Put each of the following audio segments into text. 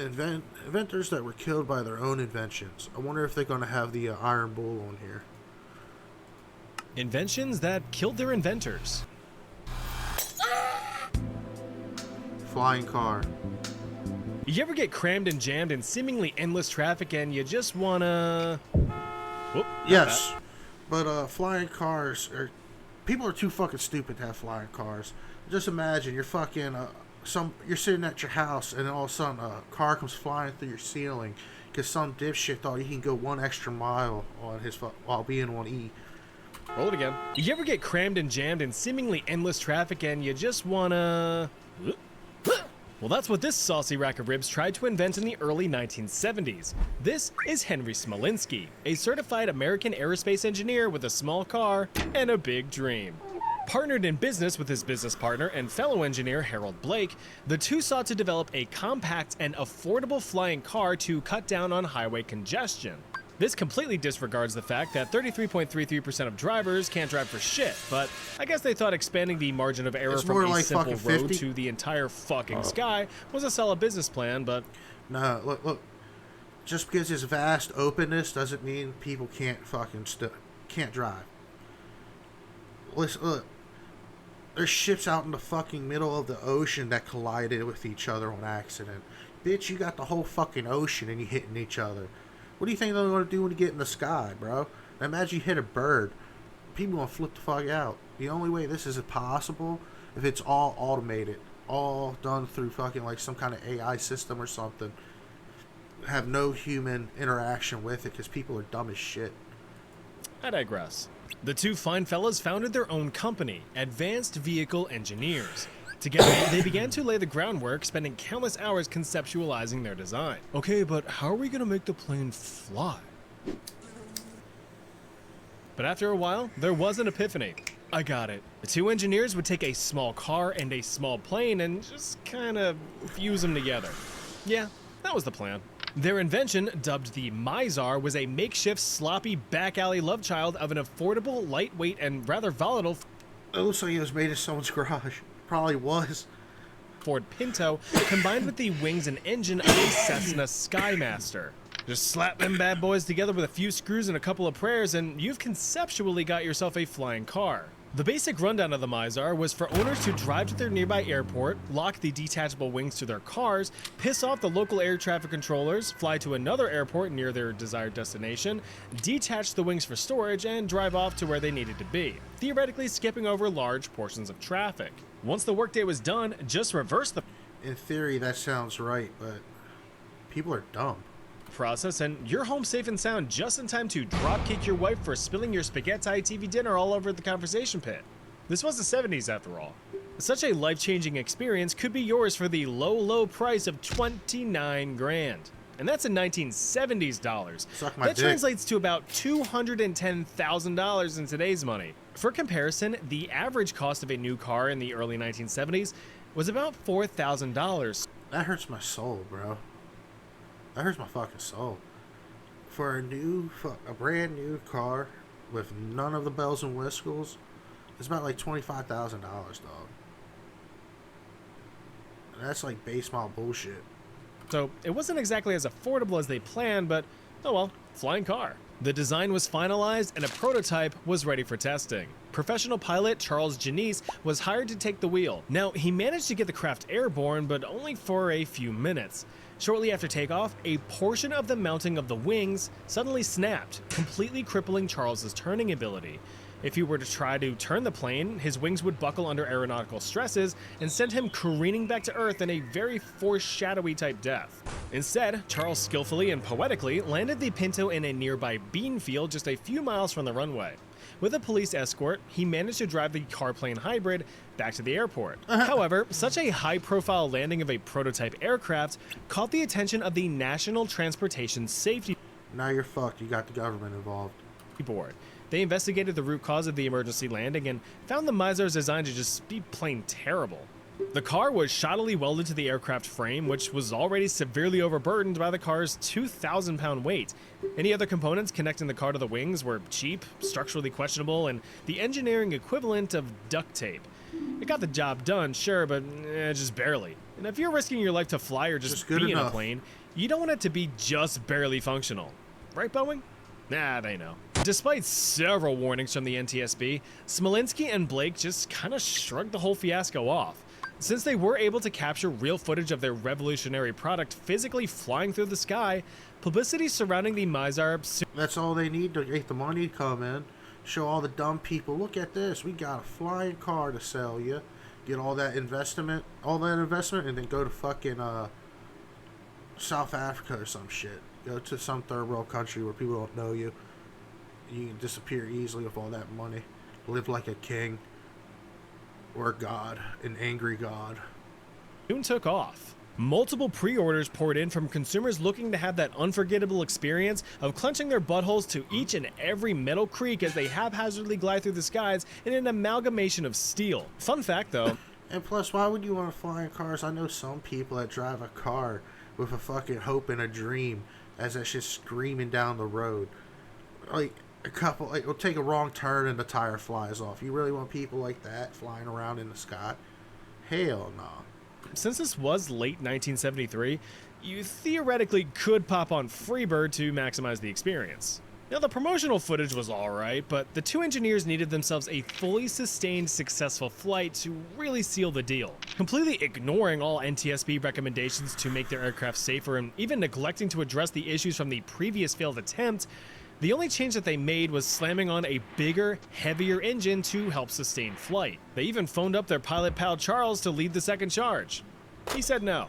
Inventors that were killed by their own inventions. I wonder if they're going to have the Iron Bull on here. Inventions that killed their inventors. Flying car. You ever get crammed and jammed in seemingly endless traffic and you just wanna... Whoop, Yes, but flying cars are... People are too fucking stupid to have flying cars. Just imagine you're fucking... you're sitting at your house and then all of a sudden a car comes flying through your ceiling because some dipshit thought he can go one extra mile on his while being on E. Roll it again. You ever get crammed and jammed in seemingly endless traffic and you just wanna... Well, that's what this saucy rack of ribs tried to invent in the early 1970s. This is Henry Smolinski, a certified American aerospace engineer with a small car and a big dream. Partnered in business with his business partner and fellow engineer Harold Blake, the two sought to develop a compact and affordable flying car to cut down on highway congestion. This completely disregards the fact that 33.33% of drivers can't drive for shit, but I guess they thought expanding the margin of error from a simple road to the entire fucking sky was a solid business plan, but... No, look. Just because there's vast openness doesn't mean people can't can't drive. Listen, look. There's ships out in the fucking middle of the ocean that collided with each other on accident. Bitch, you got the whole fucking ocean and you hitting each other. What do you think they're going to do when you get in the sky, bro? Imagine you hit a bird. People going to flip the fuck out. The only way this is possible if it's all automated. All done through fucking like some kind of AI system or something. Have no human interaction with it because people are dumb as shit. I digress. The two fine fellas founded their own company, Advanced Vehicle Engineers. Together, they began to lay the groundwork, spending countless hours conceptualizing their design. Okay, but how are we gonna make the plane fly? But after a while, there was an epiphany. I got it. The two engineers would take a small car and a small plane and just kind of fuse them together. Yeah, that was the plan. Their invention, dubbed the Mizar, was a makeshift, sloppy, back alley love child of an affordable, lightweight, and rather volatile... It looks like it was made in someone's garage. Probably was. Ford Pinto, combined with the wings and engine of a Cessna Skymaster. Just slap them bad boys together with a few screws and a couple of prayers, and you've conceptually got yourself a flying car. The basic rundown of the Mizar was for owners to drive to their nearby airport, lock the detachable wings to their cars, piss off the local air traffic controllers, fly to another airport near their desired destination, detach the wings for storage, and drive off to where they needed to be, theoretically skipping over large portions of traffic. Once the workday was done, just reverse the In theory, that sounds right, but people are dumb. Process and you're home safe and sound just in time to dropkick your wife for spilling your spaghetti TV dinner all over the conversation pit. This was the 70s after all. Such a life-changing experience could be yours for the low price of 29 grand. And that's in 1970s dollars. Suck my dick. Translates to about $210,000 in today's money. For comparison, the average cost of a new car in the early 1970s was about $4,000. That hurts my soul, bro. That hurts my fucking soul. For a brand new car with none of the bells and whistles, it's about like $25,000, dog. And that's like base model bullshit. So it wasn't exactly as affordable as they planned, but oh well, flying car. The design was finalized and a prototype was ready for testing. Professional pilot Charles Janice was hired to take the wheel. Now, he managed to get the craft airborne, but only for a few minutes. Shortly after takeoff, a portion of the mounting of the wings suddenly snapped, completely crippling Charles's turning ability. If he were to try to turn the plane, his wings would buckle under aeronautical stresses and send him careening back to Earth in a very foreshadowy type death. Instead, Charles skillfully and poetically landed the Pinto in a nearby bean field just a few miles from the runway. With a police escort, he managed to drive the car-plane hybrid back to the airport. However, such a high-profile landing of a prototype aircraft caught the attention of the National Transportation Safety Now you're fucked. You got the government involved. Board. They investigated the root cause of the emergency landing and found the Mizar's design to just be plain terrible. The car was shoddily welded to the aircraft frame, which was already severely overburdened by the car's 2,000-pound weight. Any other components connecting the car to the wings were cheap, structurally questionable, and the engineering equivalent of duct tape. It got the job done, sure, but just barely. And if you're risking your life to fly or just good be in a enough. plane, you don't want it to be just barely functional. Right, Boeing? Nah, they know. Despite several warnings from the NTSB, Smolinski and Blake just kind of shrugged the whole fiasco off. Since they were able to capture real footage of their revolutionary product physically flying through the sky, publicity surrounding the Mizar soon... That's all they need to get the money to come in. Show all the dumb people, look at this, we got a flying car to sell you. Get all that investment, and then go to fucking South Africa or some shit. Go to some third world country where people don't know you. You can disappear easily with all that money. Live like a king. Or a god. An angry god. soon took off. Multiple pre-orders poured in from consumers looking to have that unforgettable experience of clenching their buttholes to each and every metal creak as they haphazardly glide through the skies in an amalgamation of steel. Fun fact though. And plus, why would you want to fly in cars? I know some people that drive a car with a fucking hope and a dream as that shit's screaming down the road. Like, it'll take a wrong turn and the tire flies off. You really want people like that flying around in the sky? Hell no. Since this was late 1973, you theoretically could pop on Freebird to maximize the experience. Now, the promotional footage was alright, but the two engineers needed themselves a fully sustained successful flight to really seal the deal. Completely ignoring all NTSB recommendations to make their aircraft safer and even neglecting to address the issues from the previous failed attempt, the only change that they made was slamming on a bigger, heavier engine to help sustain flight. They even phoned up their pilot pal Charles to lead the second charge. He said no.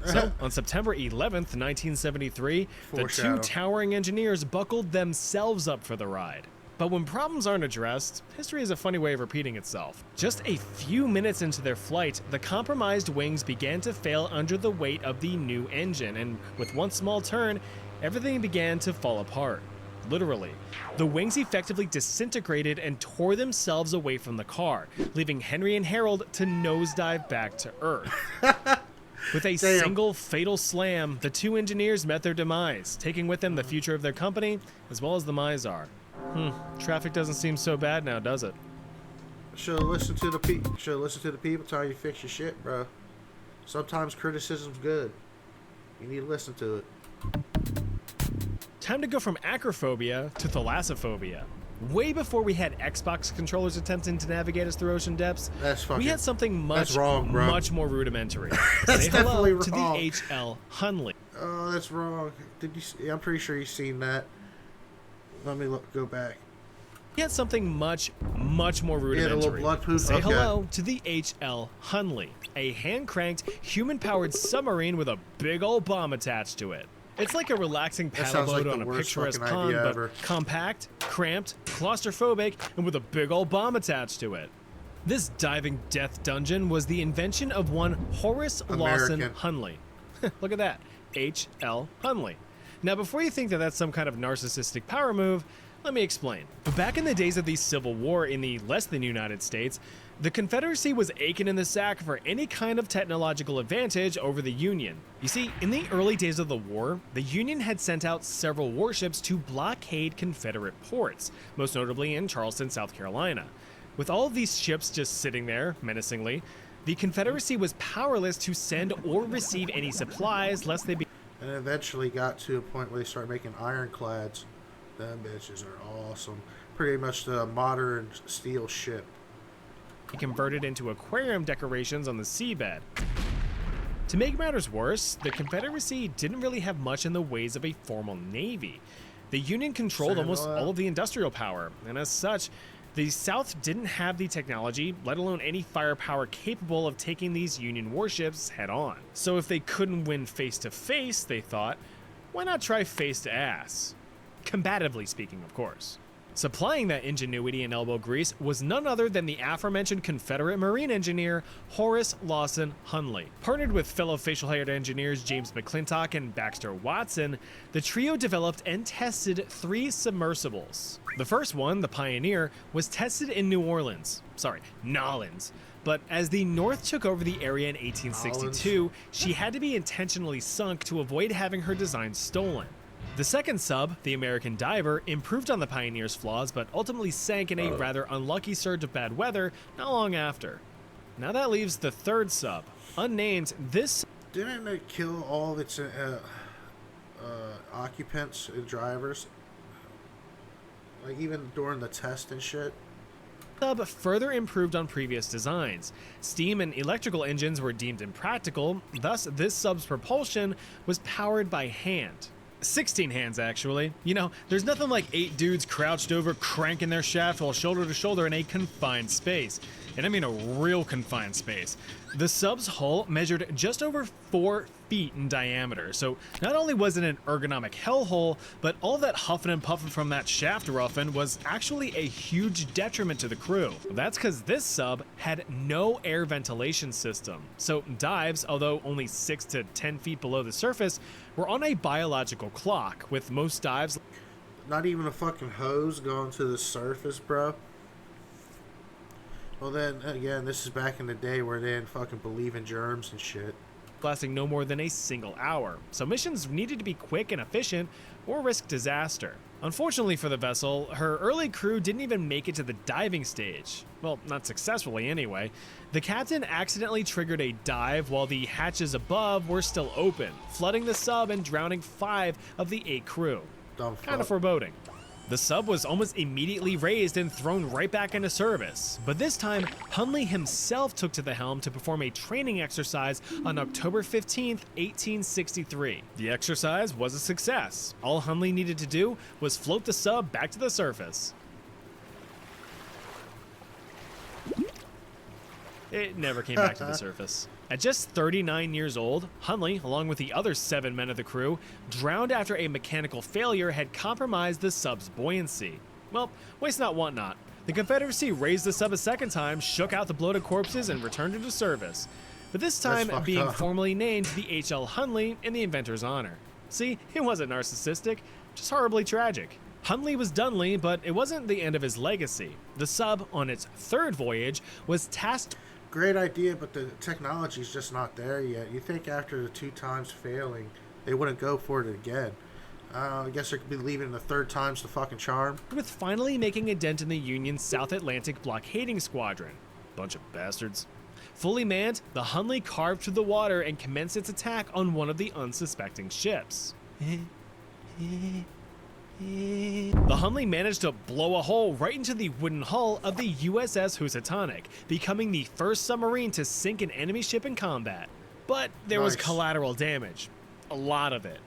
So, on September 11th, 1973, the two towering engineers buckled themselves up for the ride. But when problems aren't addressed, history is a funny way of repeating itself. Just a few minutes into their flight, the compromised wings began to fail under the weight of the new engine, and with one small turn, everything began to fall apart. Literally. The wings effectively disintegrated and tore themselves away from the car, leaving Henry and Harold to nosedive back to Earth. With a single fatal slam, the two engineers met their demise, taking with them the future of their company, as well as the Mizar. Traffic doesn't seem so bad now, does it? Should listen to the people tell you to fix your shit, bro. Sometimes criticism's good. You need to listen to it. Time to go from acrophobia to thalassophobia. Way before we had Xbox controllers attempting to navigate us through ocean depths, we had something much more rudimentary. That's Say definitely hello wrong. to the HL Hunley. Oh, that's wrong. Did you? See, I'm pretty sure you've seen that. Let me go back. We had something much more rudimentary. Yeah, the little blood poop. Say hello to the HL Hunley, a hand-cranked, human-powered submarine with a big old bomb attached to it. It's like a relaxing paddleboat on a picturesque pond, but compact, cramped, claustrophobic, and with a big old bomb attached to it. This diving death dungeon was the invention of one Horace Lawson Hunley. Look at that, H.L. Hunley. Now, before you think that that's some kind of narcissistic power move, let me explain. Back in the days of the Civil War in the less than United States, the Confederacy was aching in the sack for any kind of technological advantage over the Union. You see, in the early days of the war, the Union had sent out several warships to blockade Confederate ports, most notably in Charleston, South Carolina. With all of these ships just sitting there, menacingly, the Confederacy was powerless to send or receive any supplies lest they be... And eventually got to a point where they started making ironclads. Them bitches are awesome. Pretty much the modern steel ship. Converted into aquarium decorations on the seabed. To make matters worse, the Confederacy didn't really have much in the ways of a formal navy. The Union controlled almost all of the industrial power, and as such, the South didn't have the technology, let alone any firepower capable of taking these Union warships head on. So if they couldn't win face to face, they thought, why not try face to ass? Combatively speaking, of course. Supplying that ingenuity and elbow grease was none other than the aforementioned Confederate Marine engineer Horace Lawson Hunley. Partnered with fellow facial-haired engineers James McClintock and Baxter Watson, the trio developed and tested 3 submersibles. The first one, the Pioneer, was tested in Nolens. But as the North took over the area in 1862, she had to be intentionally sunk to avoid having her design stolen. The second sub, the American Diver, improved on the Pioneer's flaws, but ultimately sank in a rather unlucky surge of bad weather not long after. Now that leaves the third sub, Unnamed, this Didn't it kill all of its occupants and drivers? Like, even during the test and shit? sub further improved on previous designs. Steam and electrical engines were deemed impractical, thus this sub's propulsion was powered by hand. 16 hands, actually. You know, there's nothing like 8 dudes crouched over cranking their shaft while shoulder to shoulder in a confined space. And I mean a real confined space. The sub's hull measured just over 4 feet in diameter, so not only was it an ergonomic hellhole, but all that huffing and puffing from that shaft roughing was actually a huge detriment to the crew. That's because this sub had no air ventilation system, so dives, although only 6 to 10 feet below the surface, were on a biological clock, with most dives Not even a fucking hose going to the surface, bro. Well, then, again, this is back in the day where they didn't fucking believe in germs and shit. lasting no more than a single hour, so missions needed to be quick and efficient or risk disaster. Unfortunately for the vessel, her early crew didn't even make it to the diving stage. Well, not successfully anyway. The captain accidentally triggered a dive while the hatches above were still open, flooding the sub and drowning 5 of the 8 crew. Dumb fuck. Kind of foreboding. The sub was almost immediately raised and thrown right back into service, but this time, Hunley himself took to the helm to perform a training exercise on October 15, 1863. The exercise was a success. All Hunley needed to do was float the sub back to the surface. It never came back to the surface. At just 39 years old, Hunley, along with the other 7 men of the crew, drowned after a mechanical failure had compromised the sub's buoyancy. Well, waste not, want not. The Confederacy raised the sub a second time, shook out the bloated corpses, and returned it to service. But this time being formally named the H.L. Hunley in the inventor's honor. See, it wasn't narcissistic, just horribly tragic. Hunley was Dunley, but it wasn't the end of his legacy. The sub, on its 3rd voyage, was tasked. Great idea, but the technology's just not there yet. You think after the 2 times failing, they wouldn't go for it again. I guess they could be leaving the 3rd time's the fucking charm. With finally making a dent in the Union's South Atlantic blockading squadron. Bunch of bastards. Fully manned, the Hunley carved through the water and commenced its attack on one of the unsuspecting ships. The Hunley managed to blow a hole right into the wooden hull of the USS Housatonic, becoming the first submarine to sink an enemy ship in combat. But there was collateral damage. A lot of it.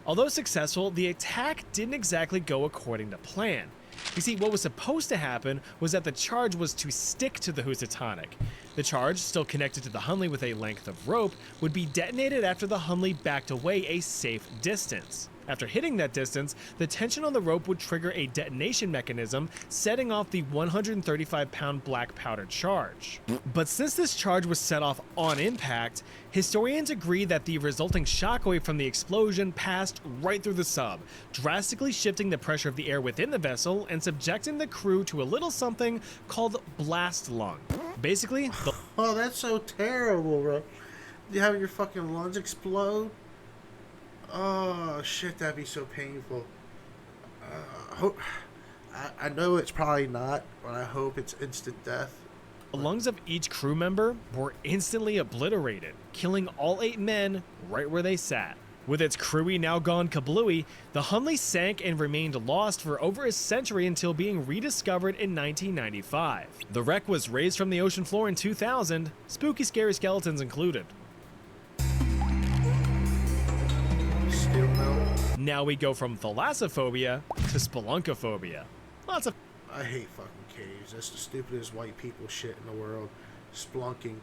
Although successful, the attack didn't exactly go according to plan. You see, what was supposed to happen was that the charge was to stick to the Housatonic. The charge, still connected to the Hunley with a length of rope, would be detonated after the Hunley backed away a safe distance. After hitting that distance, the tension on the rope would trigger a detonation mechanism, setting off the 135-pound black powder charge. But since this charge was set off on impact, historians agree that the resulting shockwave from the explosion passed right through the sub, drastically shifting the pressure of the air within the vessel and subjecting the crew to a little something called blast lung. Basically, Oh, that's so terrible, bro. You have your fucking lungs explode? Oh, shit, that'd be so painful. I know it's probably not, but I hope it's instant death. the lungs of each crew member were instantly obliterated, killing all 8 men right where they sat. With its crewy now gone kablooey, the Hunley sank and remained lost for over a century until being rediscovered in 1995. The wreck was raised from the ocean floor in 2000, spooky scary skeletons included. Still no. Now we go from thalassophobia to spelunkophobia. Lots of I hate fucking caves. That's the stupidest white people shit in the world. Splunking.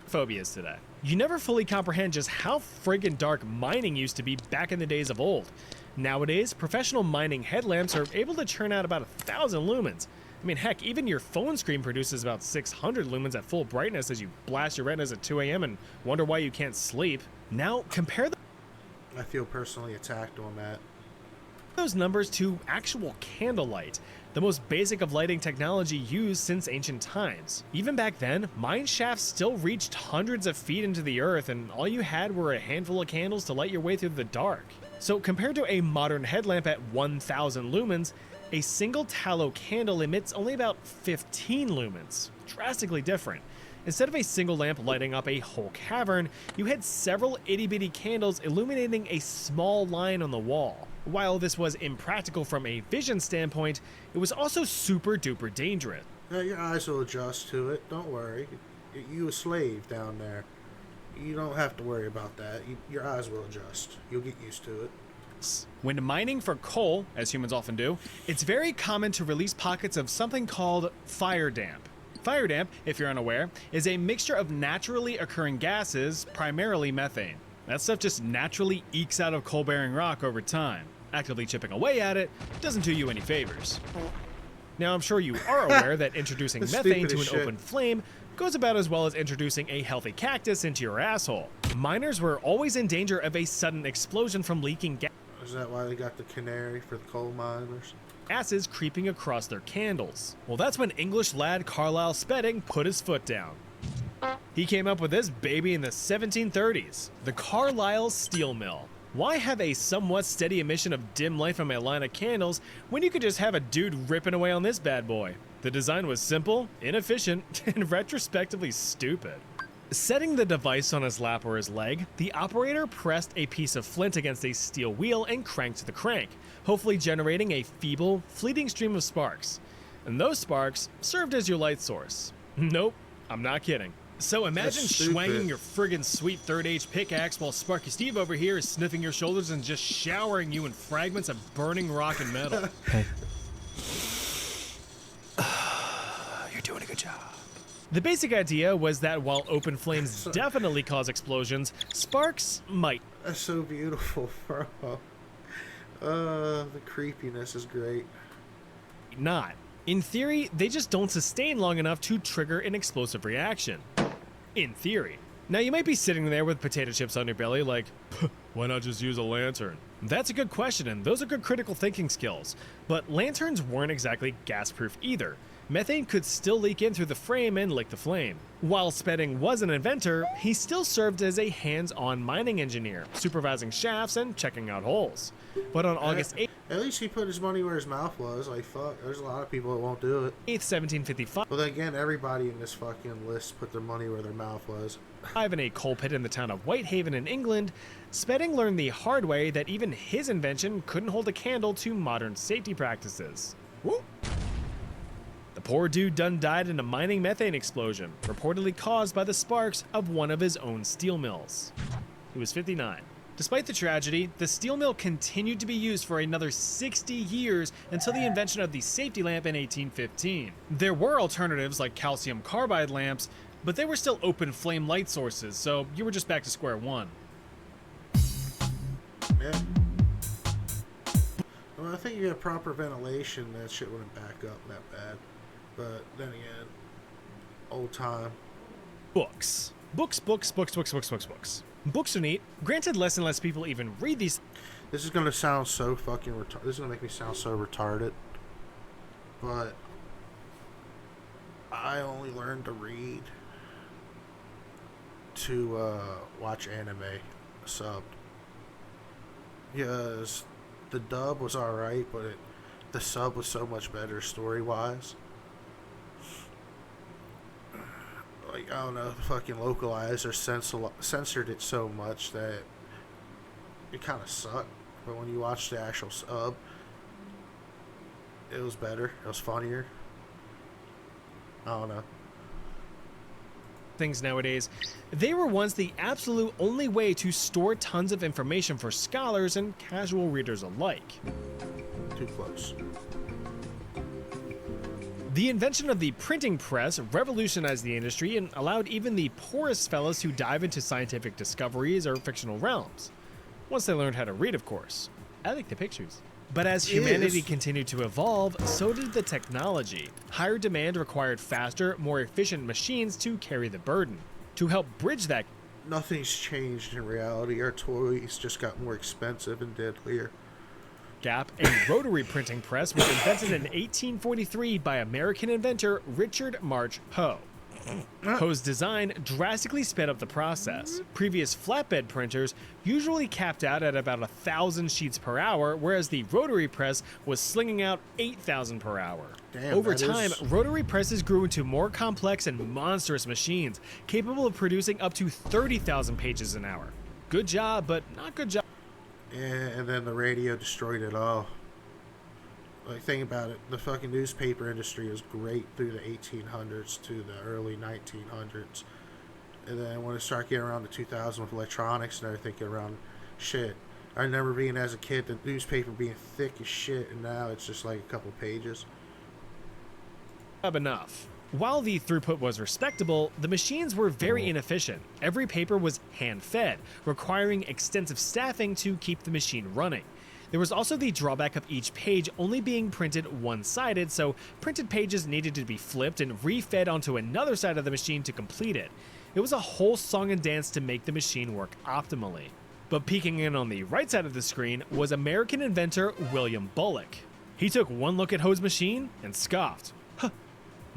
phobias today. You never fully comprehend just how friggin' dark mining used to be back in the days of old. Nowadays, professional mining headlamps are able to churn out about 1,000 lumens. I mean, heck, even your phone screen produces about 600 lumens at full brightness as you blast your retinas at 2 a.m. and wonder why you can't sleep. Now, compare I feel personally attacked on that. those numbers to actual candlelight, the most basic of lighting technology used since ancient times. Even back then, mine shafts still reached hundreds of feet into the earth, and all you had were a handful of candles to light your way through the dark. So compared to a modern headlamp at 1,000 lumens, a single tallow candle emits only about 15 lumens, drastically different. Instead of a single lamp lighting up a whole cavern, you had several itty-bitty candles illuminating a small line on the wall. While this was impractical from a vision standpoint, it was also super duper dangerous. Yeah, your eyes will adjust to it. Don't worry. You a slave down there. You don't have to worry about that. Your eyes will adjust. You'll get used to it. When mining for coal, as humans often do, it's very common to release pockets of something called fire damp. Fire damp, if you're unaware, is a mixture of naturally occurring gases, primarily methane. That stuff just naturally ekes out of coal-bearing rock over time. Actively chipping away at it doesn't do you any favors. Now, I'm sure you are aware that introducing methane to an open flame goes about as well as introducing a healthy cactus into your asshole. Miners were always in danger of a sudden explosion from leaking gas. Is that why they got the canary for the coal miners? Gases creeping across their candles. Well, that's when English lad Carlisle Spedding put his foot down. He came up with this baby in the 1730s, the Carlisle Steel Mill. Why have a somewhat steady emission of dim light from a line of candles when you could just have a dude ripping away on this bad boy? The design was simple, inefficient, and retrospectively stupid. Setting the device on his lap or his leg, the operator pressed a piece of flint against a steel wheel and cranked the crank, hopefully generating a feeble, fleeting stream of sparks. And those sparks served as your light source. Nope, I'm not kidding. So imagine swanging your friggin' sweet third age pickaxe while Sparky Steve over here is sniffing your shoulders and just showering you in fragments of burning rock and metal. Hey. You're doing a good job. The basic idea was that while open flames definitely cause explosions, sparks might. That's so beautiful, bro. The creepiness is great. Not. In theory, they just don't sustain long enough to trigger an explosive reaction. In theory. Now you might be sitting there with potato chips on your belly like, why not just use a lantern? That's a good question, and those are good critical thinking skills. But lanterns weren't exactly gas-proof either. Methane could still leak in through the frame and lick the flame. While Spedding was an inventor, he still served as a hands-on mining engineer, supervising shafts and checking out holes. But on August 8th, at least he put his money where his mouth was. Like, fuck, there's a lot of people that won't do it. 1755. Well, then again, everybody in this fucking list put their money where their mouth was. In a coal pit in the town of Whitehaven in England, Spedding learned the hard way that even his invention couldn't hold a candle to modern safety practices. Whoop. The poor dude done died in a mining methane explosion, reportedly caused by the sparks of one of his own steel mills. He was 59. Despite the tragedy, the steel mill continued to be used for another 60 years until the invention of the safety lamp in 1815. There were alternatives like calcium carbide lamps, but they were still open flame light sources, so you were just back to square one. Yeah. Well, I think you had proper ventilation, that shit wouldn't back up that bad. But then again, old time. Books. Books. Books are neat. Granted, less and less people even read these. This is going to sound so fucking retarded. This is going to make me sound so retarded. But I only learned to read to watch anime subbed. Because the dub was alright, but the sub was so much better story-wise. Like, I don't know, the fucking localized or censored it so much that it kind of sucked. But when you watch the actual sub, it was better. It was funnier. I don't know. Things nowadays, they were once the absolute only way to store tons of information for scholars and casual readers alike. Too close. The invention of the printing press revolutionized the industry and allowed even the poorest fellows to dive into scientific discoveries or fictional realms. Once they learned how to read, of course. I like the pictures. But as humanity continued to evolve, so did the technology. Higher demand required faster, more efficient machines to carry the burden. To help bridge that, nothing's changed in reality. Our toys just got more expensive and deadlier. Gap, a rotary printing press was invented in 1843 by American inventor Richard March Hoe. Ho's design drastically sped up the process. Previous flatbed printers usually capped out at about 1,000 sheets per hour, whereas the rotary press was slinging out 8,000 per hour. Damn, Over that time, is- rotary presses grew into more complex and monstrous machines, capable of producing up to 30,000 pages an hour. Good job, but not good job. Yeah, and then the radio destroyed it all. Like, think about it. The fucking newspaper industry was great through the 1800s to the early 1900s. And then when it started getting around the 2000s with electronics and everything, getting around shit. I remember being, as a kid, the newspaper being thick as shit, and now it's just like a couple pages. Enough. While the throughput was respectable, the machines were very inefficient. Every paper was hand-fed, requiring extensive staffing to keep the machine running. There was also the drawback of each page only being printed one-sided, so printed pages needed to be flipped and re-fed onto another side of the machine to complete it. It was a whole song and dance to make the machine work optimally. But peeking in on the right side of the screen was American inventor William Bullock. He took one look at Ho's machine and scoffed.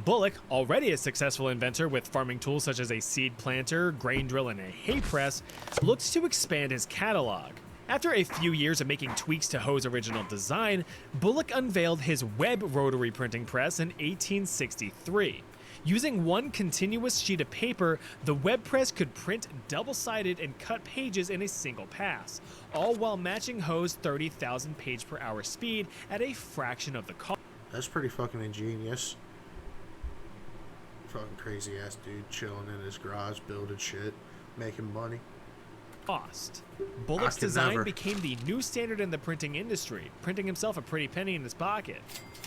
Bullock, already a successful inventor with farming tools such as a seed planter, grain drill, and a hay press, looked to expand his catalog. After a few years of making tweaks to Ho's original design, Bullock unveiled his web rotary printing press in 1863. Using one continuous sheet of paper, the web press could print double-sided and cut pages in a single pass, all while matching Ho's 30,000 page per hour speed at a fraction of the cost. That's pretty fucking ingenious. Fucking crazy ass dude chilling in his garage building shit, making money. Bullock's I could design never. became the new standard in the printing industry, printing himself a pretty penny in his pocket.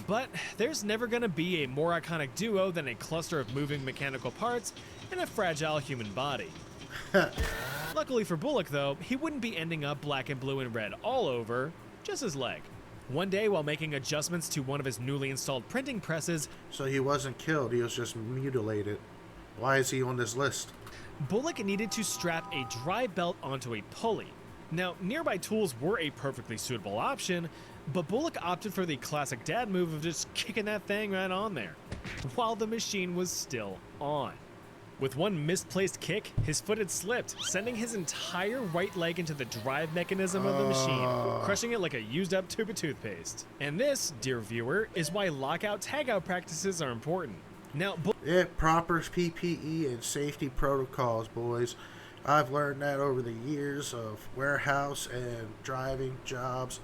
But there's never gonna be a more iconic duo than a cluster of moving mechanical parts and a fragile human body. Luckily for Bullock, though, he wouldn't be ending up black and blue and red all over, just his leg. One day, while making adjustments to one of his newly installed printing presses, So he wasn't killed, he was just mutilated. Why is he on this list? Bullock needed to strap a dry belt onto a pulley. Now, nearby tools were a perfectly suitable option, but Bullock opted for the classic dad move of just kicking that thing right on there, while the machine was still on. With one misplaced kick, his foot had slipped, sending his entire right leg into the drive mechanism of the machine, crushing it like a used-up tube of toothpaste. And this, dear viewer, is why lockout-tagout practices are important. Now, Yeah, proper PPE and safety protocols, boys. I've learned that over the years of warehouse and driving jobs.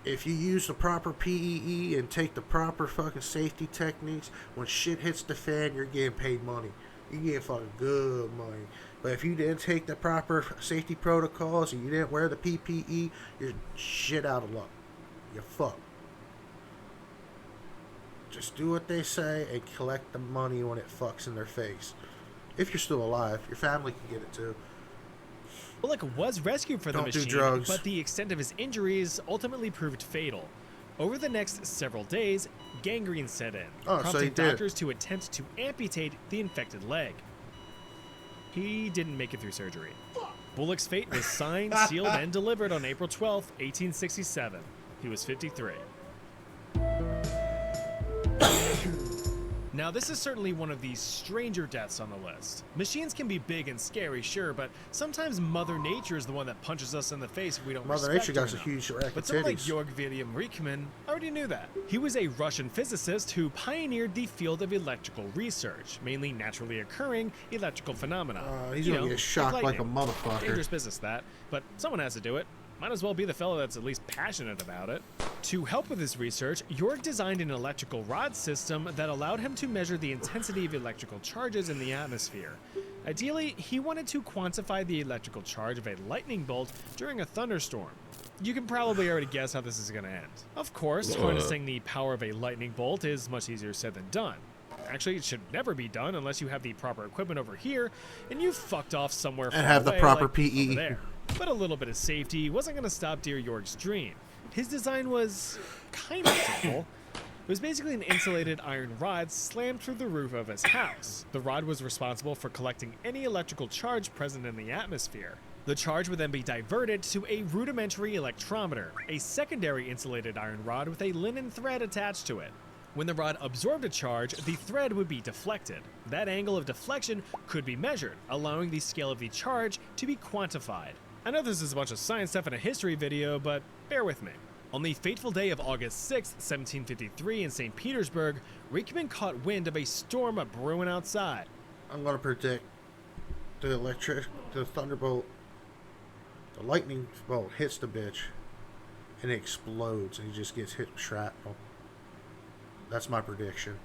If you use the proper PEE and take the proper fucking safety techniques, when shit hits the fan, you're getting paid money. You get fucking good money. But if you didn't take the proper safety protocols and you didn't wear the PPE, you're shit out of luck. You're fucked. Just do what they say and collect the money when it fucks in their face. If you're still alive, your family can get it too. Bullock was rescued from the Don't do machine, drugs. but the extent of his injuries ultimately proved fatal. Over the next several days, gangrene set in, Oh, so prompting he did. doctors to attempt to amputate the infected leg. He didn't make it through surgery. Bullock's fate was signed, sealed, and delivered on April 12, 1867. He was 53. Now, this is certainly one of the stranger deaths on the list. Machines can be big and scary, sure, but sometimes Mother Nature is the one that punches us in the face if we don't Mother respect Nature her got a enough. huge rack But of someone like titties. Georg Wilhelm Rieckmann already knew that. He was a Russian physicist who pioneered the field of electrical research, mainly naturally occurring electrical phenomena. He's You gonna know, get shocked like a lightning. motherfucker. Dangerous business, that, but someone has to do it. Might as well be the fellow that's at least passionate about it. To help with his research, York designed an electrical rod system that allowed him to measure the intensity of electrical charges in the atmosphere. Ideally, he wanted to quantify the electrical charge of a lightning bolt during a thunderstorm. You can probably already guess how this is going to end. Of course, harnessing the power of a lightning bolt is much easier said than done. Actually, it should never be done unless you have the proper equipment over here, and you fucked off somewhere far And have the away, proper like PE. over there. But a little bit of safety wasn't going to stop dear York's dream. His design was kind of simple. It was basically an insulated iron rod slammed through the roof of his house. The rod was responsible for collecting any electrical charge present in the atmosphere. The charge would then be diverted to a rudimentary electrometer, a secondary insulated iron rod with a linen thread attached to it. When the rod absorbed a charge, the thread would be deflected. That angle of deflection could be measured, allowing the scale of the charge to be quantified. I know this is a bunch of science stuff in a history video, but bear with me. On the fateful day of August 6, 1753 in St. Petersburg, Rieckmann caught wind of a storm brewing outside. I'm gonna predict the thunderbolt, the lightning bolt hits the bitch, and it explodes, and he just gets hit with shrapnel. That's my prediction.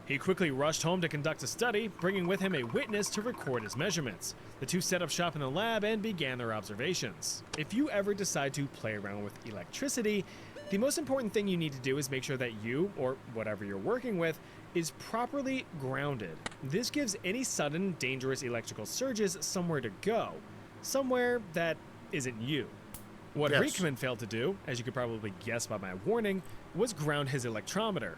He quickly rushed home to conduct a study, bringing with him a witness to record his measurements. The two set up shop in the lab and began their observations. If you ever decide to play around with electricity, the most important thing you need to do is make sure that you, or whatever you're working with, is properly grounded. This gives any sudden, dangerous electrical surges somewhere to go. Somewhere that isn't you. What Yes. Rieckmann failed to do, as you could probably guess by my warning, was ground his electrometer.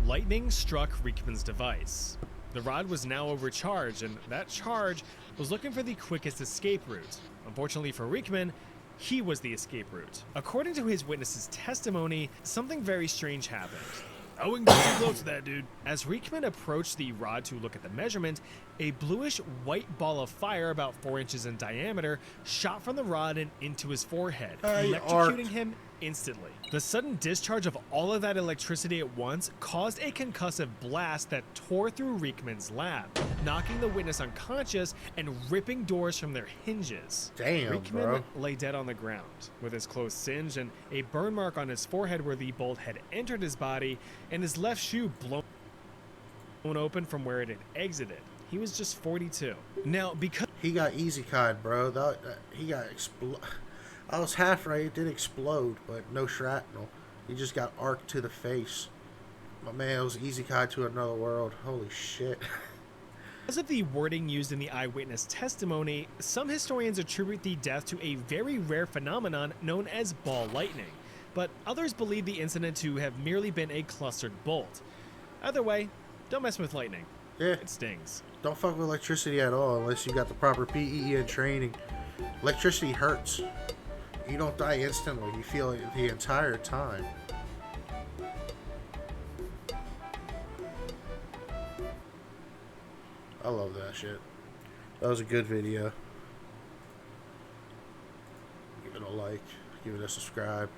Lightning struck Rieckmann's device. The rod was now overcharged, and that charge was looking for the quickest escape route. Unfortunately for Rieckmann, he was the escape route. According to his witness's testimony, something very strange happened. I wouldn't get too close to that, dude. As Rieckmann approached the rod to look at the measurement, a bluish white ball of fire about 4 inches in diameter shot from the rod and into his forehead, electrocuting him instantly. The sudden discharge of all of that electricity at once caused a concussive blast that tore through Rieckmann's lab, knocking the witness unconscious and ripping doors from their hinges. Damn, Rieckmann bro. lay dead on the ground, with his clothes singed and a burn mark on his forehead where the bolt had entered his body, and his left shoe blown open from where it had exited. He was just 42. Now, because He got easy cod, bro. He got I was half right. It did explode, but no shrapnel. He just got arced to the face. My man was easy cod to another world. Holy shit. of the wording used in the eyewitness testimony, some historians attribute the death to a very rare phenomenon known as ball lightning, but others believe the incident to have merely been a clustered bolt. Either way, don't mess with lightning. Yeah. It stings. Don't fuck with electricity at all unless you got the proper PE and training. Electricity hurts. You don't die instantly. You feel it the entire time. I love that shit. That was a good video. Give it a like. Give it a subscribe.